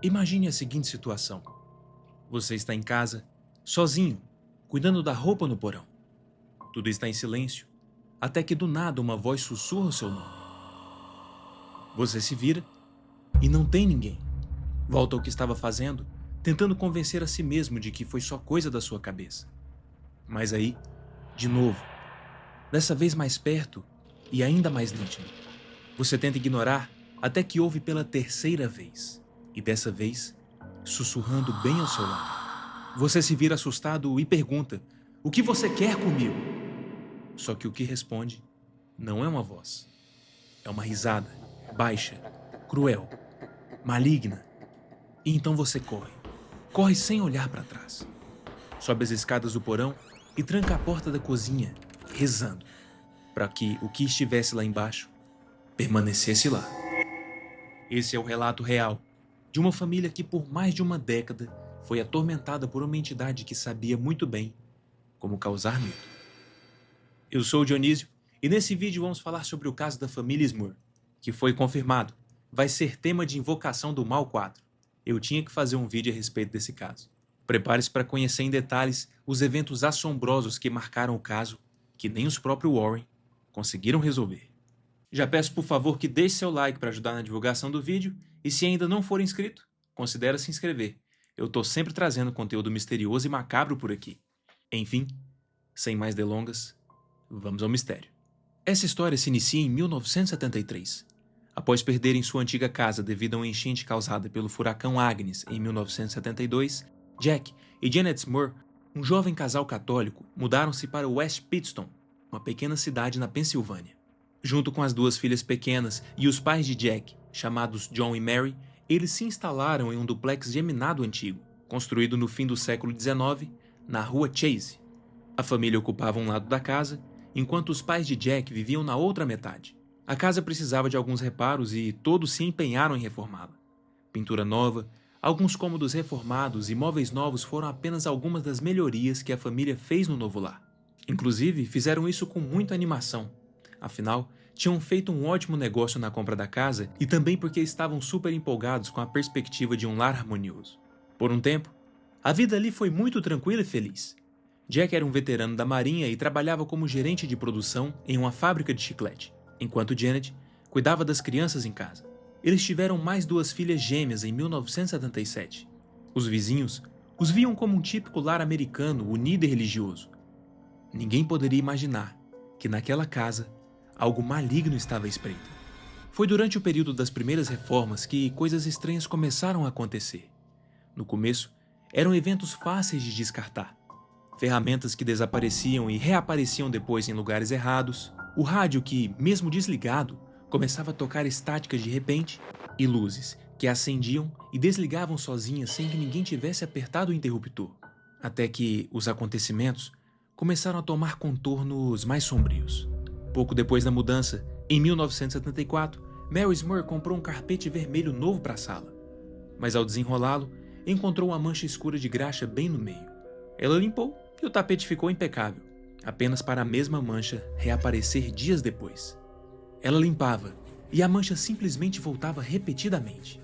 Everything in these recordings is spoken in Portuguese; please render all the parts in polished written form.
Imagine a seguinte situação. Você está em casa, sozinho, cuidando da roupa no porão. Tudo está em silêncio, até que do nada uma voz sussurra o seu nome. Você se vira e não tem ninguém. Volta ao que estava fazendo, tentando convencer a si mesmo de que foi só coisa da sua cabeça. Mas aí, de novo, dessa vez mais perto e ainda mais nítido. Você tenta ignorar até que ouve pela terceira vez. E dessa vez, sussurrando bem ao seu lado. Você se vira assustado e pergunta: "O que você quer comigo?" Só que o que responde não é uma voz. É uma risada, baixa, cruel, maligna. E então você corre. Corre sem olhar para trás. Sobe as escadas do porão e tranca a porta da cozinha, rezando, para que o que estivesse lá embaixo permanecesse lá. Esse é o relato real de uma família que por mais de uma década foi atormentada por uma entidade que sabia muito bem como causar medo. Eu sou o Dionísio e nesse vídeo vamos falar sobre o caso da família Smurr, que foi confirmado, vai ser tema de Invocação do Mal 4. Eu tinha que fazer um vídeo a respeito desse caso. Prepare-se para conhecer em detalhes os eventos assombrosos que marcaram o caso, que nem os próprios Warren conseguiram resolver. Já peço por favor que deixe seu like para ajudar na divulgação do vídeo e se ainda não for inscrito, considere se inscrever. Eu tô sempre trazendo conteúdo misterioso e macabro por aqui. Enfim, sem mais delongas, vamos ao mistério. Essa história se inicia em 1973. Após perderem sua antiga casa devido a uma enchente causada pelo furacão Agnes em 1972, Jack e Janet Smurr, um jovem casal católico, mudaram-se para West Pittston, uma pequena cidade na Pensilvânia. Junto com as duas filhas pequenas e os pais de Jack, chamados John e Mary, eles se instalaram em um duplex geminado antigo, construído no fim do século XIX, na rua Chase. A família ocupava um lado da casa, enquanto os pais de Jack viviam na outra metade. A casa precisava de alguns reparos e todos se empenharam em reformá-la. Pintura nova, alguns cômodos reformados e móveis novos foram apenas algumas das melhorias que a família fez no novo lar. Inclusive, fizeram isso com muita animação. Afinal, tinham feito um ótimo negócio na compra da casa e também porque estavam super empolgados com a perspectiva de um lar harmonioso. Por um tempo, a vida ali foi muito tranquila e feliz. Jack era um veterano da marinha e trabalhava como gerente de produção em uma fábrica de chiclete, enquanto Janet cuidava das crianças em casa. Eles tiveram mais duas filhas gêmeas em 1977. Os vizinhos os viam como um típico lar americano unido e religioso. Ninguém poderia imaginar que naquela casa algo maligno estava à espreita. Foi durante o período das primeiras reformas que coisas estranhas começaram a acontecer. No começo, eram eventos fáceis de descartar. Ferramentas que desapareciam e reapareciam depois em lugares errados, o rádio que, mesmo desligado, começava a tocar estáticas de repente, e luzes que acendiam e desligavam sozinhas sem que ninguém tivesse apertado o interruptor. Até que os acontecimentos começaram a tomar contornos mais sombrios. Pouco depois da mudança, em 1974, Mary Smurr comprou um carpete vermelho novo para a sala. Mas ao desenrolá-lo, encontrou uma mancha escura de graxa bem no meio. Ela limpou e o tapete ficou impecável, apenas para a mesma mancha reaparecer dias depois. Ela limpava e a mancha simplesmente voltava repetidamente.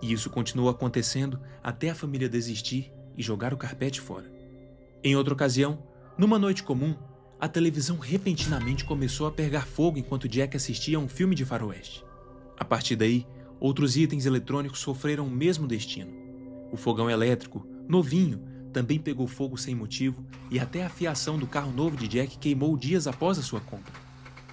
E isso continuou acontecendo até a família desistir e jogar o carpete fora. Em outra ocasião, numa noite comum, a televisão repentinamente começou a pegar fogo enquanto Jack assistia a um filme de faroeste. A partir daí, outros itens eletrônicos sofreram o mesmo destino. O fogão elétrico, novinho, também pegou fogo sem motivo e até a fiação do carro novo de Jack queimou dias após a sua compra.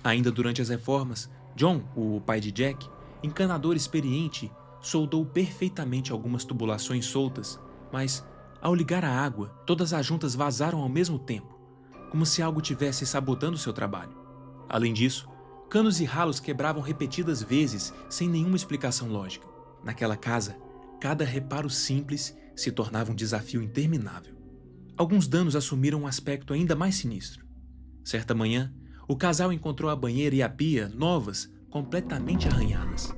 Ainda durante as reformas, John, o pai de Jack, encanador experiente, soldou perfeitamente algumas tubulações soltas, mas, ao ligar a água, todas as juntas vazaram ao mesmo tempo, como se algo tivesse sabotando seu trabalho. Além disso, canos e ralos quebravam repetidas vezes sem nenhuma explicação lógica. Naquela casa, cada reparo simples se tornava um desafio interminável. Alguns danos assumiram um aspecto ainda mais sinistro. Certa manhã, o casal encontrou a banheira e a pia, novas, completamente arranhadas,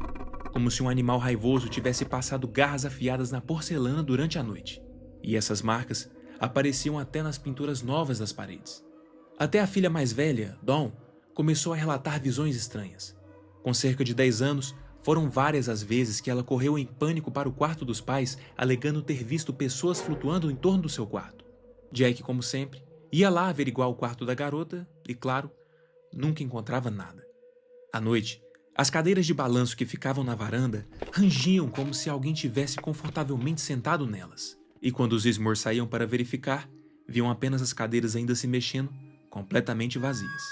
como se um animal raivoso tivesse passado garras afiadas na porcelana durante a noite. E essas marcas apareciam até nas pinturas novas das paredes. Até a filha mais velha, Dawn, começou a relatar visões estranhas. Com cerca de 10 anos, Foram várias as vezes que ela correu em pânico para o quarto dos pais, alegando ter visto pessoas flutuando em torno do seu quarto. Jack, como sempre, ia lá averiguar o quarto da garota e, claro, nunca encontrava nada. À noite, as cadeiras de balanço que ficavam na varanda rangiam como se alguém tivesse confortavelmente sentado nelas. E quando os Ismore saíam para verificar, viam apenas as cadeiras ainda se mexendo, completamente vazias.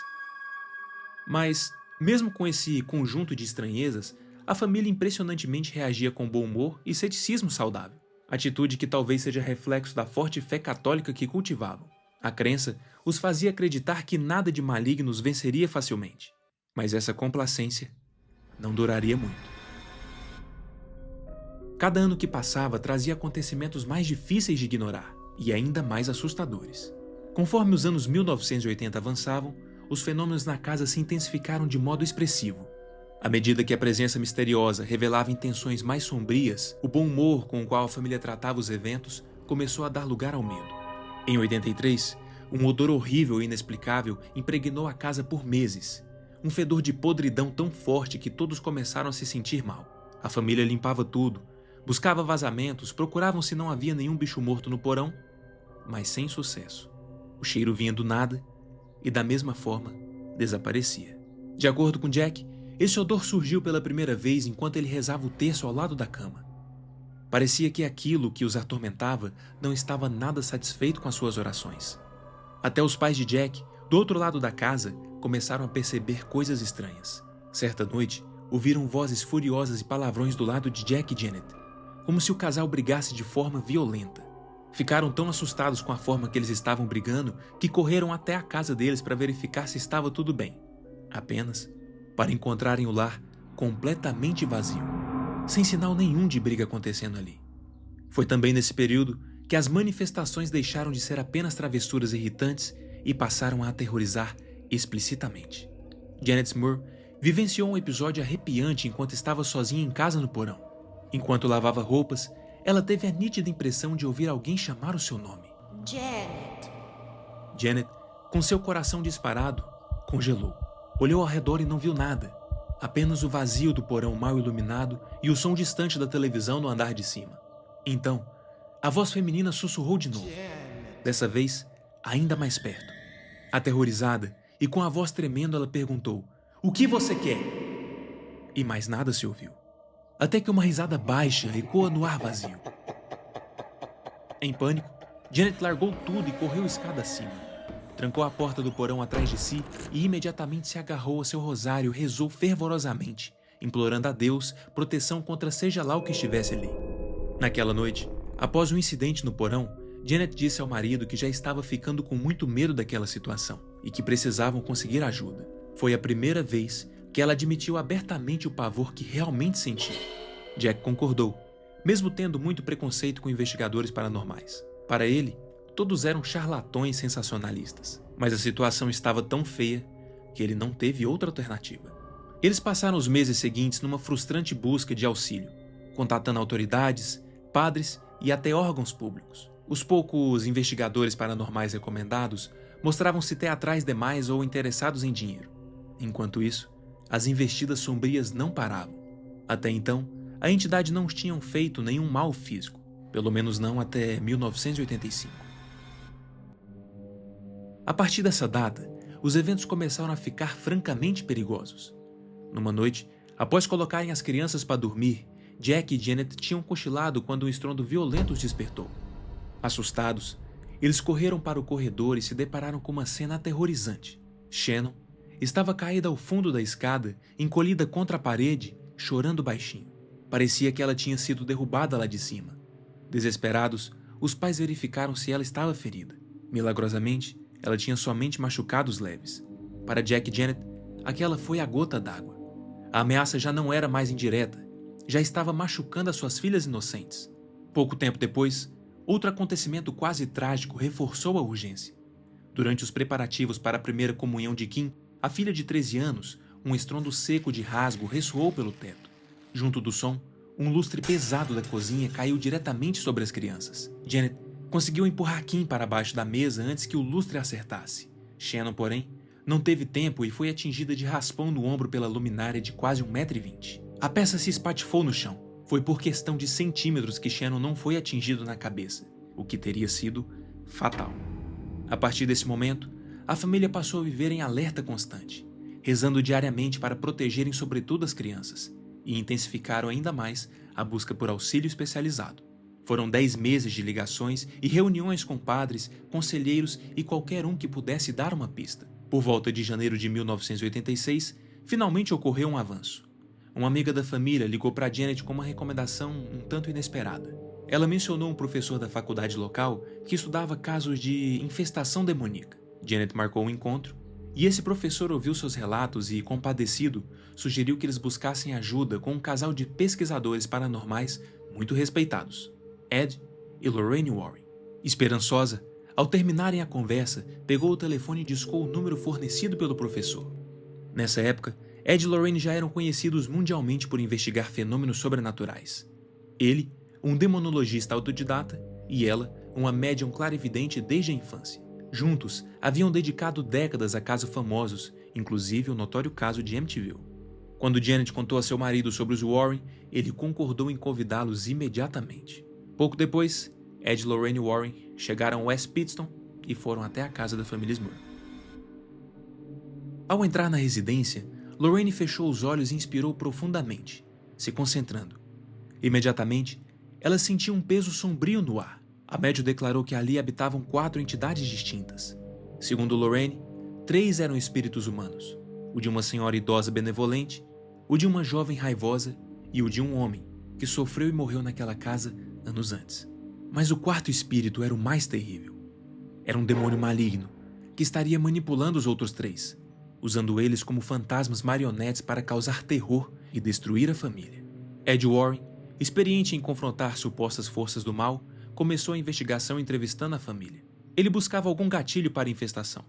Mas, mesmo com esse conjunto de estranhezas, a família impressionantemente reagia com bom humor e ceticismo saudável, atitude que talvez seja reflexo da forte fé católica que cultivavam. A crença os fazia acreditar que nada de maligno os venceria facilmente, mas essa complacência não duraria muito. Cada ano que passava trazia acontecimentos mais difíceis de ignorar e ainda mais assustadores. Conforme os anos 1980 avançavam, os fenômenos na casa se intensificaram de modo expressivo. À medida que a presença misteriosa revelava intenções mais sombrias, o bom humor com o qual a família tratava os eventos começou a dar lugar ao medo. Em 83, um odor horrível e inexplicável impregnou a casa por meses. Um fedor de podridão tão forte que todos começaram a se sentir mal. A família limpava tudo, buscava vazamentos, procuravam se não havia nenhum bicho morto no porão, mas sem sucesso. O cheiro vinha do nada e, da mesma forma, desaparecia. De acordo com Jack, esse odor surgiu pela primeira vez enquanto ele rezava o terço ao lado da cama. Parecia que aquilo que os atormentava não estava nada satisfeito com as suas orações. Até os pais de Jack, do outro lado da casa, começaram a perceber coisas estranhas. Certa noite, ouviram vozes furiosas e palavrões do lado de Jack e Janet, como se o casal brigasse de forma violenta. Ficaram tão assustados com a forma que eles estavam brigando que correram até a casa deles para verificar se estava tudo bem. Apenas para encontrarem o lar completamente vazio, sem sinal nenhum de briga acontecendo ali. Foi também nesse período que as manifestações deixaram de ser apenas travessuras irritantes e passaram a aterrorizar explicitamente. Janet Ismore vivenciou um episódio arrepiante enquanto estava sozinha em casa no porão. Enquanto lavava roupas, ela teve a nítida impressão de ouvir alguém chamar o seu nome. Janet. Janet, com seu coração disparado, congelou. Olhou ao redor e não viu nada. Apenas o vazio do porão mal iluminado e o som distante da televisão no andar de cima. Então, a voz feminina sussurrou de novo. Dessa vez, ainda mais perto. Aterrorizada e com a voz tremendo, ela perguntou: "O que você quer?" E mais nada se ouviu. Até que uma risada baixa ecoa no ar vazio. Em pânico, Janet largou tudo e correu escada acima. Trancou a porta do porão atrás de si e imediatamente se agarrou ao seu rosário e rezou fervorosamente, implorando a Deus proteção contra seja lá o que estivesse ali. Naquela noite, após o incidente no porão, Janet disse ao marido que já estava ficando com muito medo daquela situação e que precisavam conseguir ajuda. Foi a primeira vez que ela admitiu abertamente o pavor que realmente sentia. Jack concordou, mesmo tendo muito preconceito com investigadores paranormais. Para ele, todos eram charlatões sensacionalistas, mas a situação estava tão feia que ele não teve outra alternativa. Eles passaram os meses seguintes numa frustrante busca de auxílio, contatando autoridades, padres e até órgãos públicos. Os poucos investigadores paranormais recomendados mostravam-se teatrais demais ou interessados em dinheiro. Enquanto isso, as investidas sombrias não paravam. Até então, a entidade não os tinha feito nenhum mal físico, pelo menos não até 1985. A partir dessa data, os eventos começaram a ficar francamente perigosos. Numa noite, após colocarem as crianças para dormir, Jack e Janet tinham cochilado quando um estrondo violento os despertou. Assustados, eles correram para o corredor e se depararam com uma cena aterrorizante. Shannon estava caída ao fundo da escada, encolhida contra a parede, chorando baixinho. Parecia que ela tinha sido derrubada lá de cima. Desesperados, os pais verificaram se ela estava ferida. Milagrosamente, ela tinha somente machucados leves. Para Jack e Janet, aquela foi a gota d'água. A ameaça já não era mais indireta, já estava machucando as suas filhas inocentes. Pouco tempo depois, outro acontecimento quase trágico reforçou a urgência. Durante os preparativos para a primeira comunhão de Kim, a filha de 13 anos, um estrondo seco de rasgo ressoou pelo teto. Junto do som, um lustre pesado da cozinha caiu diretamente sobre as crianças. Janet conseguiu empurrar Kim para baixo da mesa antes que o lustre a acertasse. Shannon, porém, não teve tempo e foi atingida de raspão no ombro pela luminária de quase 1,20 m. A peça se espatifou no chão. Foi por questão de centímetros que Shannon não foi atingido na cabeça, o que teria sido fatal. A partir desse momento, a família passou a viver em alerta constante, rezando diariamente para protegerem sobretudo as crianças, e intensificaram ainda mais a busca por auxílio especializado. Foram 10 meses de ligações e reuniões com padres, conselheiros e qualquer um que pudesse dar uma pista. Por volta de janeiro de 1986, finalmente ocorreu um avanço. Uma amiga da família ligou para Janet com uma recomendação um tanto inesperada. Ela mencionou um professor da faculdade local que estudava casos de infestação demoníaca. Janet marcou um encontro, e esse professor ouviu seus relatos e, compadecido, sugeriu que eles buscassem ajuda com um casal de pesquisadores paranormais muito respeitados, Ed e Lorraine Warren. Esperançosa, ao terminarem a conversa, pegou o telefone e discou o número fornecido pelo professor. Nessa época, Ed e Lorraine já eram conhecidos mundialmente por investigar fenômenos sobrenaturais. Ele, um demonologista autodidata, e ela, uma médium clarividente desde a infância. Juntos, haviam dedicado décadas a casos famosos, inclusive o notório caso de Amityville. Quando Janet contou a seu marido sobre os Warren, ele concordou em convidá-los imediatamente. Pouco depois, Ed e Lorraine Warren chegaram a West Pittston e foram até a casa da família Smurf. Ao entrar na residência, Lorraine fechou os olhos e inspirou profundamente, se concentrando. Imediatamente, ela sentiu um peso sombrio no ar. A médium declarou que ali habitavam 4 entidades distintas. Segundo Lorraine, 3 eram espíritos humanos: o de uma senhora idosa benevolente, o de uma jovem raivosa e o de um homem que sofreu e morreu naquela casa anos antes. Mas o 4º espírito era o mais terrível. Era um demônio maligno que estaria manipulando os outros 3, usando eles como fantasmas marionetes para causar terror e destruir a família. Ed Warren, experiente em confrontar supostas forças do mal, começou a investigação entrevistando a família. Ele buscava algum gatilho para a infestação.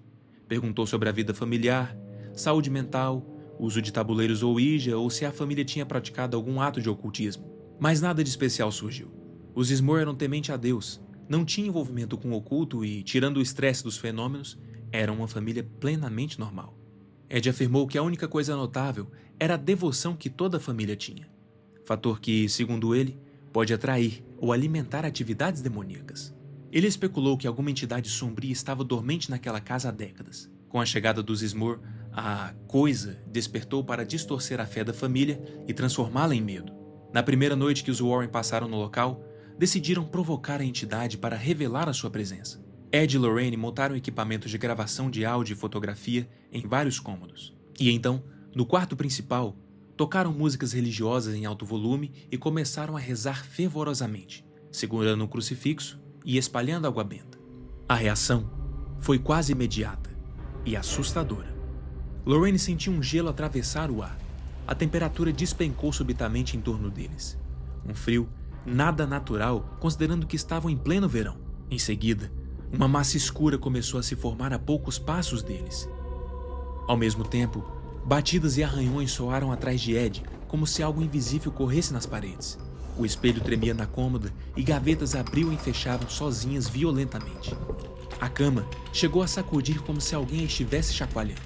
Perguntou sobre a vida familiar, saúde mental, uso de tabuleiros Ouija ou se a família tinha praticado algum ato de ocultismo. Mas nada de especial surgiu. Os Smurf eram temente a Deus, não tinham envolvimento com o oculto e, tirando o estresse dos fenômenos, eram uma família plenamente normal. Ed afirmou que a única coisa notável era a devoção que toda a família tinha, fator que, segundo ele, pode atrair ou alimentar atividades demoníacas. Ele especulou que alguma entidade sombria estava dormente naquela casa há décadas. Com a chegada dos Smurf, a coisa despertou para distorcer a fé da família e transformá-la em medo. Na primeira noite que os Warren passaram no local, decidiram provocar a entidade para revelar a sua presença. Ed e Lorraine montaram equipamentos de gravação de áudio e fotografia em vários cômodos. E então, no quarto principal, tocaram músicas religiosas em alto volume e começaram a rezar fervorosamente, segurando um crucifixo e espalhando água benta. A reação foi quase imediata e assustadora. Lorraine sentiu um gelo atravessar o ar. A temperatura despencou subitamente em torno deles. Um frio nada natural, considerando que estavam em pleno verão. Em seguida, uma massa escura começou a se formar a poucos passos deles. Ao mesmo tempo, batidas e arranhões soaram atrás de Ed, como se algo invisível corresse nas paredes. O espelho tremia na cômoda e gavetas abriam e fechavam sozinhas violentamente. A cama chegou a sacudir como se alguém a estivesse chacoalhando.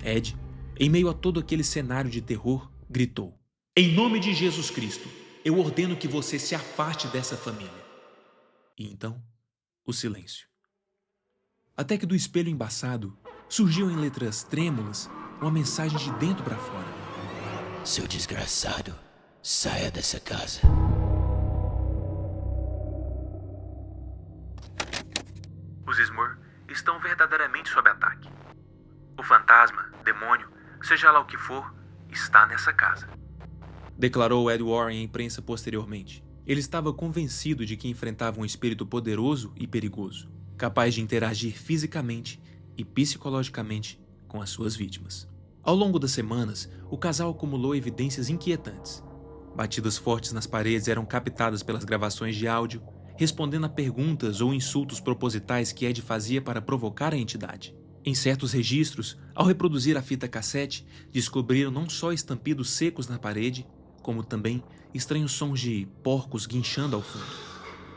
Ed, em meio a todo aquele cenário de terror, gritou: "Em nome de Jesus Cristo, eu ordeno que você se afaste dessa família." E então, o silêncio. Até que do espelho embaçado, surgiu em letras trêmulas uma mensagem de dentro para fora: "Seu desgraçado, saia dessa casa." Os Smurf estão verdadeiramente sob ataque. O fantasma, demônio, seja lá o que for, está nessa casa, declarou Ed Warren à imprensa posteriormente. Ele estava convencido de que enfrentava um espírito poderoso e perigoso, capaz de interagir fisicamente e psicologicamente com as suas vítimas. Ao longo das semanas, o casal acumulou evidências inquietantes. Batidas fortes nas paredes eram captadas pelas gravações de áudio, respondendo a perguntas ou insultos propositais que Ed fazia para provocar a entidade. Em certos registros, ao reproduzir a fita cassete, descobriram não só estampidos secos na parede, como também estranhos sons de porcos guinchando ao fundo.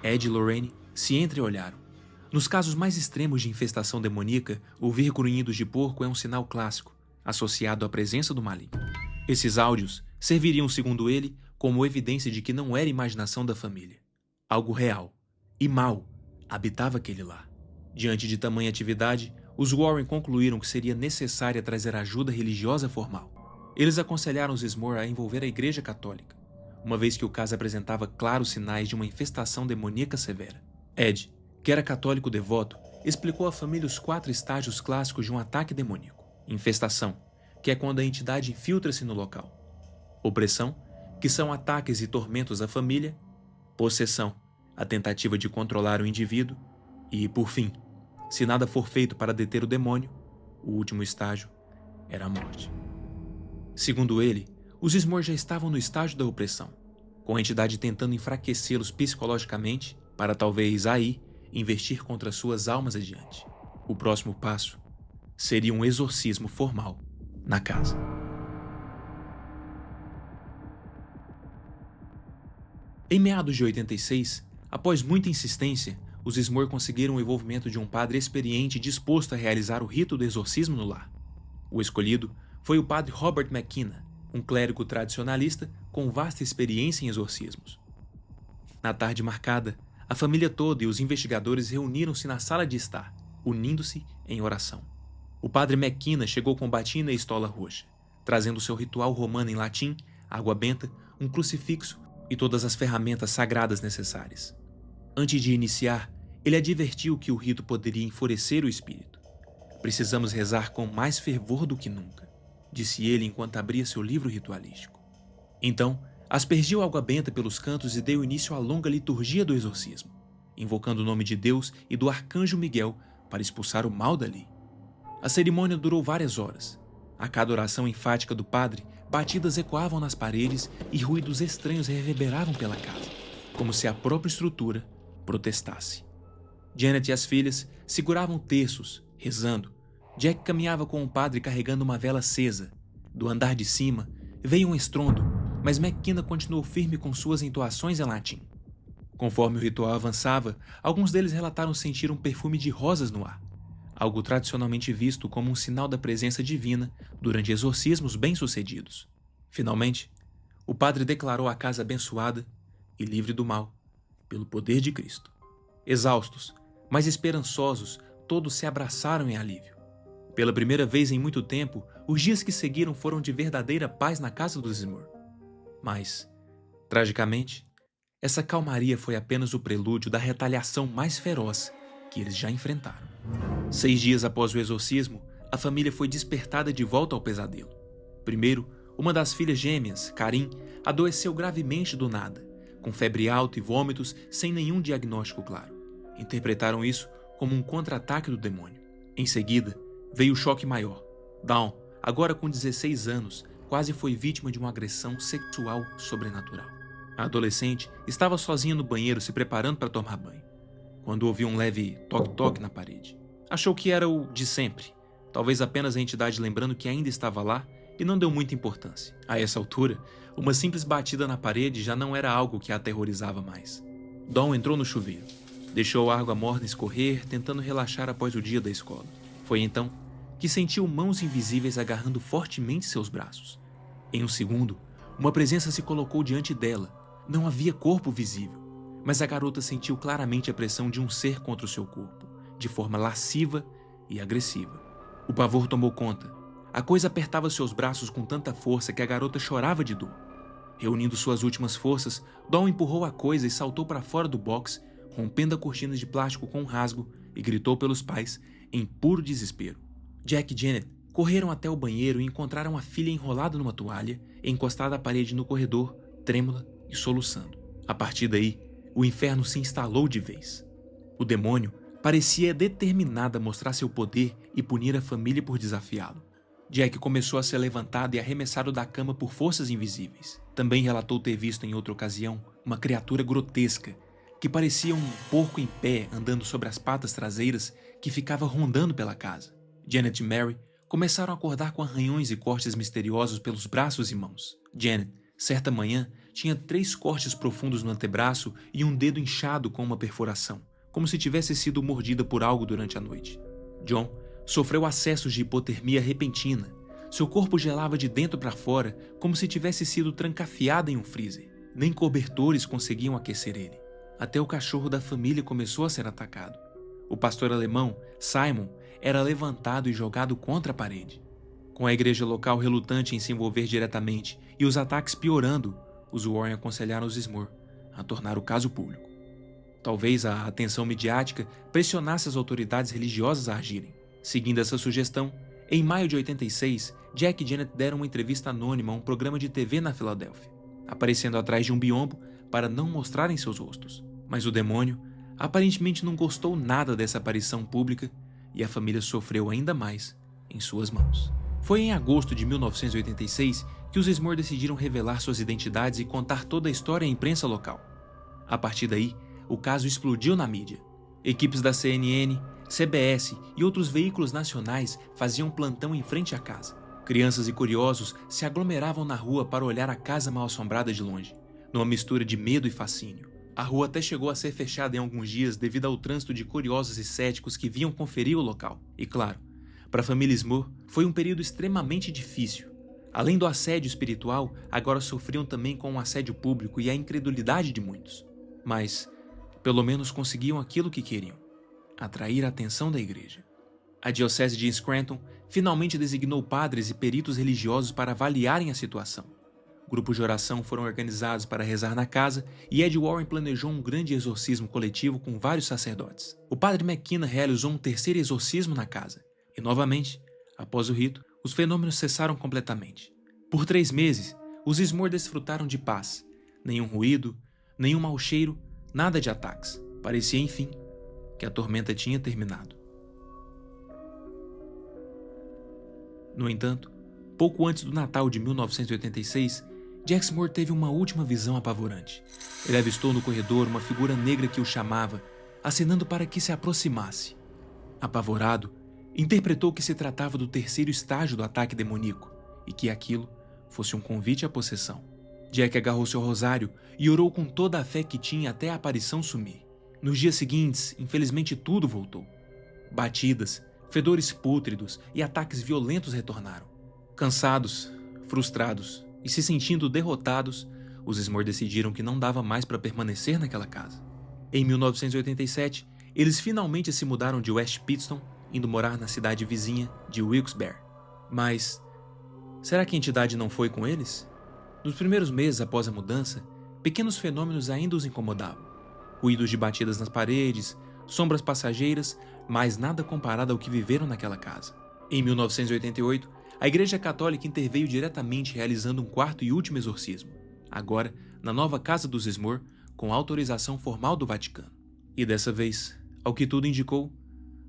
Ed e Lorraine se entreolharam. Nos casos mais extremos de infestação demoníaca, ouvir grunhidos de porco é um sinal clássico, associado à presença do maligno. Esses áudios serviriam, segundo ele, como evidência de que não era imaginação da família. Algo real e mau habitava aquele lar. Diante de tamanha atividade, os Warren concluíram que seria necessária trazer ajuda religiosa formal. Eles aconselharam os Smoore a envolver a Igreja Católica, uma vez que o caso apresentava claros sinais de uma infestação demoníaca severa. Ed, que era católico devoto, explicou à família os 4 estágios clássicos de um ataque demoníaco. Infestação, que é quando a entidade infiltra-se no local. Opressão, que são ataques e tormentos à família. Possessão, a tentativa de controlar o indivíduo. E, por fim, se nada for feito para deter o demônio, o último estágio era a morte. Segundo ele, os Smoore já estavam no estágio da opressão, com a entidade tentando enfraquecê-los psicologicamente para talvez aí investir contra suas almas adiante. O próximo passo seria um exorcismo formal na casa. Em meados de 86, após muita insistência, os Smoore conseguiram o envolvimento de um padre experiente disposto a realizar o rito do exorcismo no lar. O escolhido foi o padre Robert McKenna, um clérigo tradicionalista com vasta experiência em exorcismos. Na tarde marcada, a família toda e os investigadores reuniram-se na sala de estar, unindo-se em oração. O padre McKenna chegou com batina e estola roxa, trazendo seu ritual romano em latim, água benta, um crucifixo e todas as ferramentas sagradas necessárias. Antes de iniciar, ele advertiu que o rito poderia enfurecer o espírito. Precisamos rezar com mais fervor do que nunca, disse ele enquanto abria seu livro ritualístico. Então, aspergiu água benta pelos cantos e deu início à longa liturgia do exorcismo, invocando o nome de Deus e do arcanjo Miguel para expulsar o mal dali. A cerimônia durou várias horas. A cada oração enfática do padre, batidas ecoavam nas paredes e ruídos estranhos reverberavam pela casa, como se a própria estrutura protestasse. Janet e as filhas seguravam terços, rezando. Jack caminhava com o padre carregando uma vela acesa. Do andar de cima, veio um estrondo, mas McKenna continuou firme com suas entoações em latim. Conforme o ritual avançava, alguns deles relataram sentir um perfume de rosas no ar, algo tradicionalmente visto como um sinal da presença divina durante exorcismos bem-sucedidos. Finalmente, o padre declarou a casa abençoada e livre do mal, pelo poder de Cristo. Exaustos, mas esperançosos, todos se abraçaram em alívio. Pela primeira vez em muito tempo, os dias que seguiram foram de verdadeira paz na casa dos Smoore. Mas, tragicamente, essa calmaria foi apenas o prelúdio da retaliação mais feroz que eles já enfrentaram. 6 dias após o exorcismo, a família foi despertada de volta ao pesadelo. Primeiro, uma das filhas gêmeas, Karin, adoeceu gravemente do nada, com febre alta e vômitos sem nenhum diagnóstico claro. Interpretaram isso como um contra-ataque do demônio. Em seguida, veio o choque maior. Dawn, agora com 16 anos, quase foi vítima de uma agressão sexual sobrenatural. A adolescente estava sozinha no banheiro se preparando para tomar banho, quando ouviu um leve toque-toque na parede. Achou que era o de sempre, talvez apenas a entidade lembrando que ainda estava lá e não deu muita importância. A essa altura, uma simples batida na parede já não era algo que a aterrorizava mais. Dawn entrou no chuveiro, deixou a água morna escorrer, tentando relaxar após o dia da escola. Foi então que sentiu mãos invisíveis agarrando fortemente seus braços. Em um segundo, uma presença se colocou diante dela. Não havia corpo visível, mas a garota sentiu claramente a pressão de um ser contra o seu corpo, de forma lasciva e agressiva. O pavor tomou conta. A coisa apertava seus braços com tanta força que a garota chorava de dor. Reunindo suas últimas forças, Dawn empurrou a coisa e saltou para fora do box, rompendo a cortina de plástico com um rasgo, e gritou pelos pais em puro desespero. Jack e Janet correram até o banheiro e encontraram a filha enrolada numa toalha, encostada à parede no corredor, trêmula e soluçando. A partir daí, o inferno se instalou de vez. O demônio parecia determinado a mostrar seu poder e punir a família por desafiá-lo. Jack começou a ser levantado e arremessado da cama por forças invisíveis. Também relatou ter visto em outra ocasião uma criatura grotesca que parecia um porco em pé andando sobre as patas traseiras que ficava rondando pela casa. Janet e Mary começaram a acordar com arranhões e cortes misteriosos pelos braços e mãos. Janet, certa manhã, tinha 3 cortes profundos no antebraço e um dedo inchado com uma perfuração, como se tivesse sido mordida por algo durante a noite. John sofreu acessos de hipotermia repentina, Seu corpo gelava de dentro para fora, como se tivesse sido trancafiado em um freezer. Nem cobertores conseguiam aquecer ele. Até o cachorro da família começou a ser atacado. O pastor alemão, Simon, era levantado e jogado contra a parede. Com a igreja local relutante em se envolver diretamente e os ataques piorando, os Warren aconselharam os Smoore a tornar o caso público. Talvez a atenção midiática pressionasse as autoridades religiosas a agirem. Seguindo essa sugestão, em maio de 86, Jack e Janet deram uma entrevista anônima a um programa de TV na Filadélfia, aparecendo atrás de um biombo para não mostrarem seus rostos. Mas o demônio aparentemente não gostou nada dessa aparição pública e a família sofreu ainda mais em suas mãos. Foi em agosto de 1986 que os Smoore decidiram revelar suas identidades e contar toda a história à imprensa local. A partir daí, o caso explodiu na mídia. Equipes da CNN, CBS e outros veículos nacionais faziam plantão em frente à casa. Crianças e curiosos se aglomeravam na rua para olhar a casa mal-assombrada de longe, numa mistura de medo e fascínio. A rua até chegou a ser fechada em alguns dias devido ao trânsito de curiosos e céticos que vinham conferir o local. E claro, para a família Smoore foi um período extremamente difícil. Além do assédio espiritual, agora sofriam também com o assédio público e a incredulidade de muitos. Mas, pelo menos conseguiam aquilo que queriam: atrair a atenção da igreja. A diocese de Scranton finalmente designou padres e peritos religiosos para avaliarem a situação. Grupos de oração foram organizados para rezar na casa e Ed Warren planejou um grande exorcismo coletivo com vários sacerdotes. O padre McKenna realizou um terceiro exorcismo na casa e, novamente, após o rito, os fenômenos cessaram completamente. Por 3 meses, os Smoore desfrutaram de paz. Nenhum ruído, nenhum mau cheiro, nada de ataques. Parecia, enfim, que a tormenta tinha terminado. No entanto, pouco antes do Natal de 1986, Jack Smoore teve uma última visão apavorante. Ele avistou no corredor uma figura negra que o chamava, acenando para que se aproximasse. Apavorado, interpretou que se tratava do terceiro estágio do ataque demoníaco e que aquilo fosse um convite à possessão. Jack agarrou seu rosário e orou com toda a fé que tinha até a aparição sumir. Nos dias seguintes, infelizmente tudo voltou. Batidas, fedores pútridos e ataques violentos retornaram. Cansados, frustrados e se sentindo derrotados, os Smoore decidiram que não dava mais para permanecer naquela casa. Em 1987, eles finalmente se mudaram de West Pittston, indo morar na cidade vizinha de Wilkes-Barre. Mas, será que a entidade não foi com eles? Nos primeiros meses após a mudança, pequenos fenômenos ainda os incomodavam. Ruídos de batidas nas paredes, sombras passageiras, mas nada comparado ao que viveram naquela casa. Em 1988, a Igreja Católica interveio diretamente realizando um quarto e último exorcismo, agora na nova casa dos Smoore, com autorização formal do Vaticano. E dessa vez, ao que tudo indicou,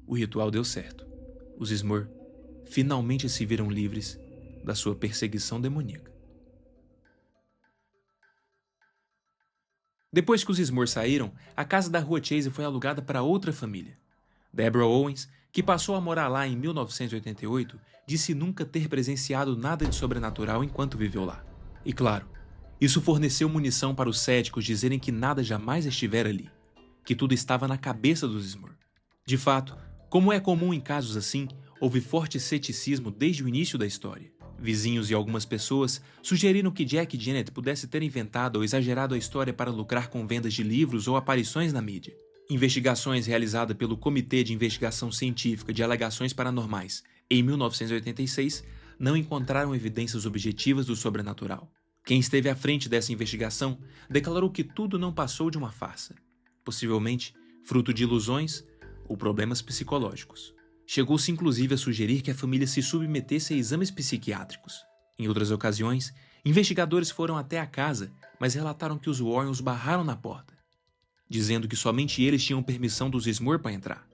o ritual deu certo. Os Smoore finalmente se viram livres da sua perseguição demoníaca. Depois que os Smoore saíram, a casa da Rua Chase foi alugada para outra família. Deborah Owens, que passou a morar lá em 1988, disse nunca ter presenciado nada de sobrenatural enquanto viveu lá. E claro, isso forneceu munição para os céticos dizerem que nada jamais estivera ali, que tudo estava na cabeça dos Smoore. De fato, como é comum em casos assim, houve forte ceticismo desde o início da história. Vizinhos e algumas pessoas sugeriram que Jack e Janet pudesse ter inventado ou exagerado a história para lucrar com vendas de livros ou aparições na mídia. Investigações realizadas pelo Comitê de Investigação Científica de Alegações Paranormais em 1986 não encontraram evidências objetivas do sobrenatural. Quem esteve à frente dessa investigação declarou que tudo não passou de uma farsa, possivelmente fruto de ilusões ou problemas psicológicos. Chegou-se inclusive a sugerir que a família se submetesse a exames psiquiátricos. Em outras ocasiões, investigadores foram até a casa, mas relataram que os Warren os barraram na porta, dizendo que somente eles tinham permissão dos Smoore para entrar.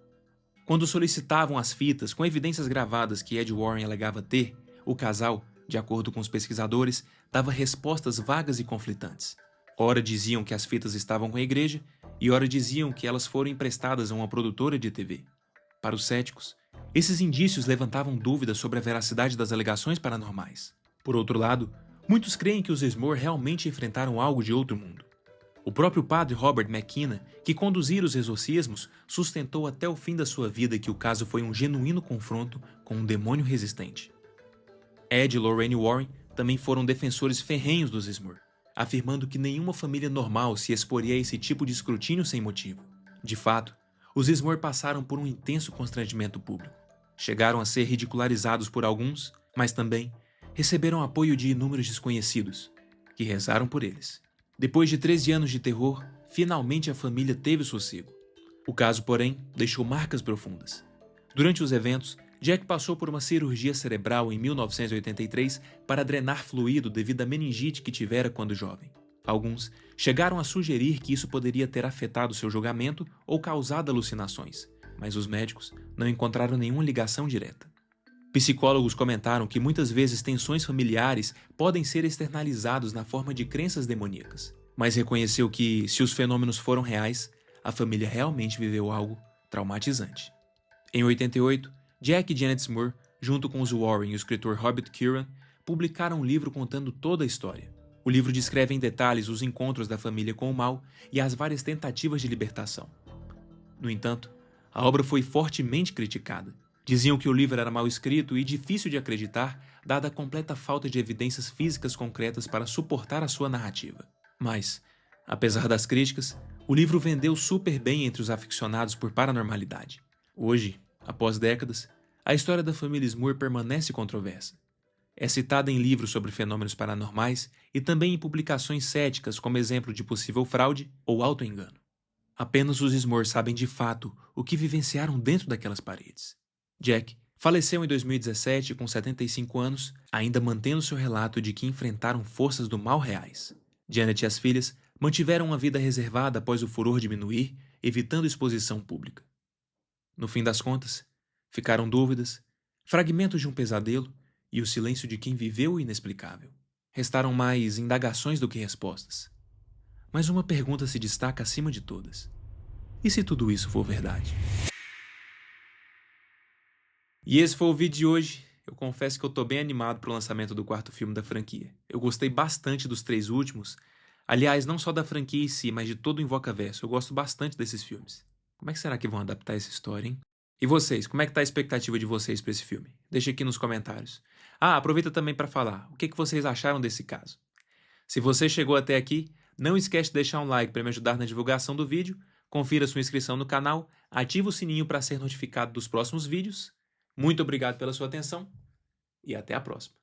Quando solicitavam as fitas com evidências gravadas que Ed Warren alegava ter, o casal, de acordo com os pesquisadores, dava respostas vagas e conflitantes. Ora diziam que as fitas estavam com a igreja e ora diziam que elas foram emprestadas a uma produtora de TV. Para os céticos, esses indícios levantavam dúvidas sobre a veracidade das alegações paranormais. Por outro lado, muitos creem que os Smoore realmente enfrentaram algo de outro mundo. O próprio padre Robert McKenna, que conduzira os exorcismos, sustentou até o fim da sua vida que o caso foi um genuíno confronto com um demônio resistente. Ed e Lorraine Warren também foram defensores ferrenhos dos Smoor, afirmando que nenhuma família normal se exporia a esse tipo de escrutínio sem motivo. De fato, os Smoor passaram por um intenso constrangimento público. Chegaram a ser ridicularizados por alguns, mas também receberam apoio de inúmeros desconhecidos, que rezaram por eles. Depois de 13 anos de terror, finalmente a família teve sossego. O caso, porém, deixou marcas profundas. Durante os eventos, Jack passou por uma cirurgia cerebral em 1983 para drenar fluido devido à meningite que tivera quando jovem. Alguns chegaram a sugerir que isso poderia ter afetado seu julgamento ou causado alucinações, mas os médicos não encontraram nenhuma ligação direta. Psicólogos comentaram que muitas vezes tensões familiares podem ser externalizados na forma de crenças demoníacas, mas reconheceu que, se os fenômenos foram reais, a família realmente viveu algo traumatizante. Em 88, Jack e Janet Smoor, junto com os Warren e o escritor Robert Curran, publicaram um livro contando toda a história. O livro descreve em detalhes os encontros da família com o mal e as várias tentativas de libertação. No entanto, a obra foi fortemente criticada. Diziam que o livro era mal escrito e difícil de acreditar, dada a completa falta de evidências físicas concretas para suportar a sua narrativa. Mas, apesar das críticas, o livro vendeu super bem entre os aficionados por paranormalidade. Hoje, após décadas, a história da família Smoor permanece controversa. É citada em livros sobre fenômenos paranormais e também em publicações céticas como exemplo de possível fraude ou auto-engano. Apenas os Smoor sabem de fato o que vivenciaram dentro daquelas paredes. Jack faleceu em 2017 com 75 anos, ainda mantendo seu relato de que enfrentaram forças do mal reais. Janet e as filhas mantiveram uma vida reservada após o furor diminuir, evitando exposição pública. No fim das contas, ficaram dúvidas, fragmentos de um pesadelo e o silêncio de quem viveu o inexplicável. Restaram mais indagações do que respostas. Mas uma pergunta se destaca acima de todas. E se tudo isso for verdade? E esse foi o vídeo de hoje. Eu confesso que eu tô bem animado pro lançamento do quarto filme da franquia. Eu gostei bastante dos 3 últimos. Aliás, não só da franquia em si, mas de todo o Invocaverso. Eu gosto bastante desses filmes. Como é que será que vão adaptar essa história, hein? E vocês, como é que tá a expectativa de vocês para esse filme? Deixa aqui nos comentários. Aproveita também para falar, o que vocês acharam desse caso? Se você chegou até aqui, não esquece de deixar um like para me ajudar na divulgação do vídeo, confira sua inscrição no canal, ativa o sininho para ser notificado dos próximos vídeos. Muito obrigado pela sua atenção e até a próxima.